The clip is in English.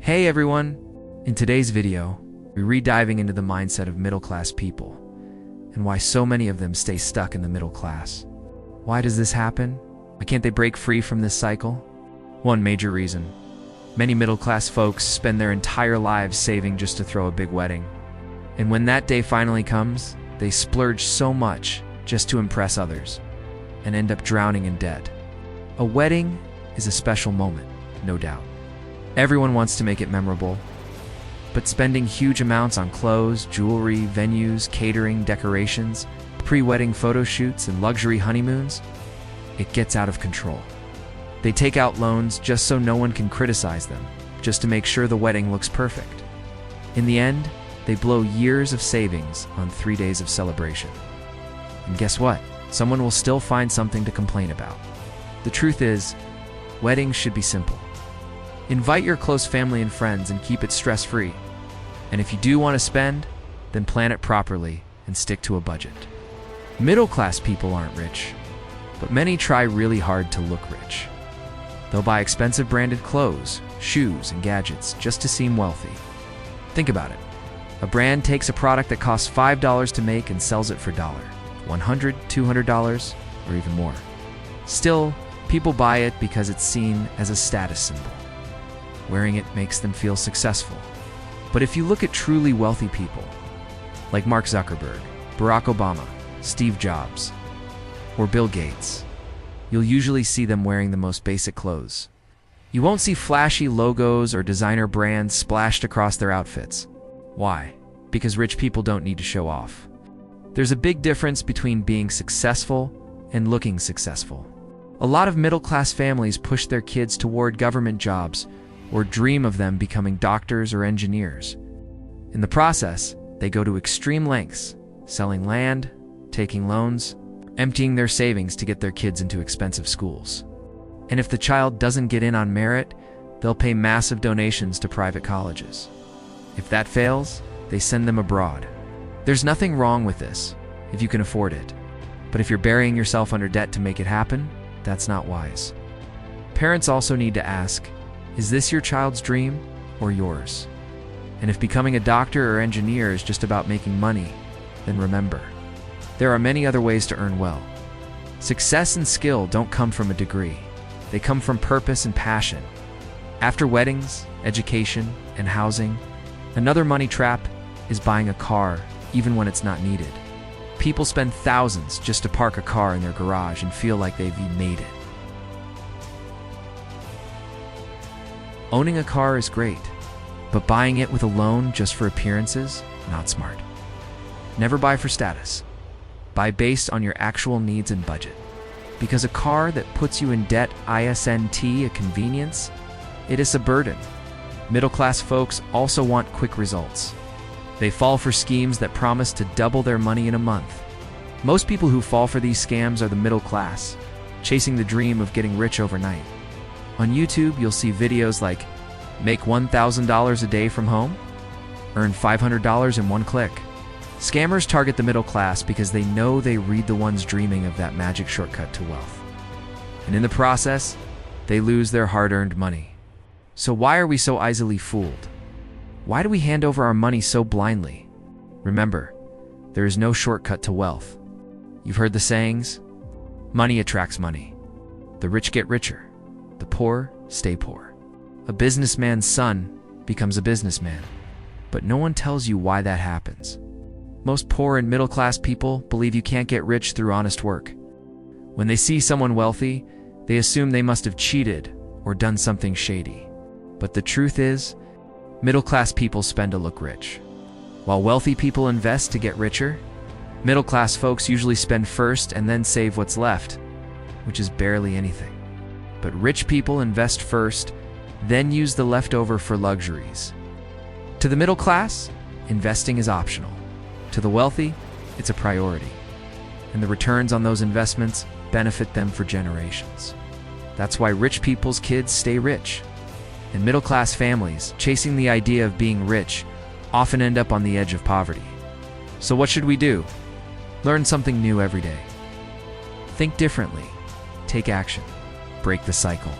Hey everyone! In today's video, we're re-diving into the mindset of middle-class people and why so many of them stay stuck in the middle class. Why does this happen? Why can't they break free from this cycle? One major reason. Many middle-class folks spend their entire lives saving just to throw a big wedding. And when that day finally comes, they splurge so much just to impress others and end up drowning in debt. A wedding is a special moment, no doubt. Everyone wants to make it memorable, but spending huge amounts on clothes, jewelry, venues, catering, decorations, pre-wedding photo shoots, and luxury honeymoons, it gets out of control. They take out loans just so no one can criticize them, just to make sure the wedding looks perfect. In the end, they blow years of savings on 3 days of celebration. And guess what? Someone will still find something to complain about. The truth is, weddings should be simple. Invite your close family and friends and keep it stress-free. And if you do want to spend, then plan it properly and stick to a budget. Middle-class people aren't rich, but many try really hard to look rich. They'll buy expensive branded clothes, shoes, and gadgets just to seem wealthy. Think about it. A brand takes a product that costs $5 to make and sells it for $100, $200, or even more. Still, people buy it because it's seen as a status symbol. Wearing it makes them feel successful. But if you look at truly wealthy people, like Mark Zuckerberg, Barack Obama, Steve Jobs, or Bill Gates, you'll usually see them wearing the most basic clothes. You won't see flashy logos or designer brands splashed across their outfits. Why? Because rich people don't need to show off. There's a big difference between being successful and looking successful. A lot of middle-class families push their kids toward government jobs or dream of them becoming doctors or engineers. In the process, they go to extreme lengths, selling land, taking loans, emptying their savings to get their kids into expensive schools. And if the child doesn't get in on merit, they'll pay massive donations to private colleges. If that fails, they send them abroad. There's nothing wrong with this, if you can afford it. But if you're burying yourself under debt to make it happen, that's not wise. Parents also need to ask, is this your child's dream or yours? And if becoming a doctor or engineer is just about making money, then remember, there are many other ways to earn well. Success and skill don't come from a degree. They come from purpose and passion. After weddings, education, and housing, another money trap is buying a car even when it's not needed. People spend thousands just to park a car in their garage and feel like they've made it. Owning a car is great, but buying it with a loan just for appearances, not smart. Never buy for status. Buy based on your actual needs and budget. Because a car that puts you in debt isn't a convenience, it is a burden. Middle-class folks also want quick results. They fall for schemes that promise to double their money in a month. Most people who fall for these scams are the middle class, chasing the dream of getting rich overnight. On YouTube, you'll see videos like, make $1,000 a day from home, earn $500 in one click. Scammers target the middle class because they know they read the ones dreaming of that magic shortcut to wealth. And in the process, they lose their hard-earned money. So why are we so easily fooled? Why do we hand over our money so blindly? Remember, there is no shortcut to wealth. You've heard the sayings, money attracts money. The rich get richer. The poor stay poor. A businessman's son becomes a businessman, but no one tells you why that happens. Most poor and middle-class people believe you can't get rich through honest work. When they see someone wealthy, they assume they must have cheated or done something shady. But the truth is, middle-class people spend to look rich. While wealthy people invest to get richer, middle-class folks usually spend first and then save what's left, which is barely anything. But rich people invest first, then use the leftover for luxuries. To the middle class, investing is optional. To the wealthy, it's a priority. And the returns on those investments benefit them for generations. That's why rich people's kids stay rich. And middle-class families, chasing the idea of being rich, often end up on the edge of poverty. So what should we do? Learn something new every day. Think differently. Take action. Break the cycle.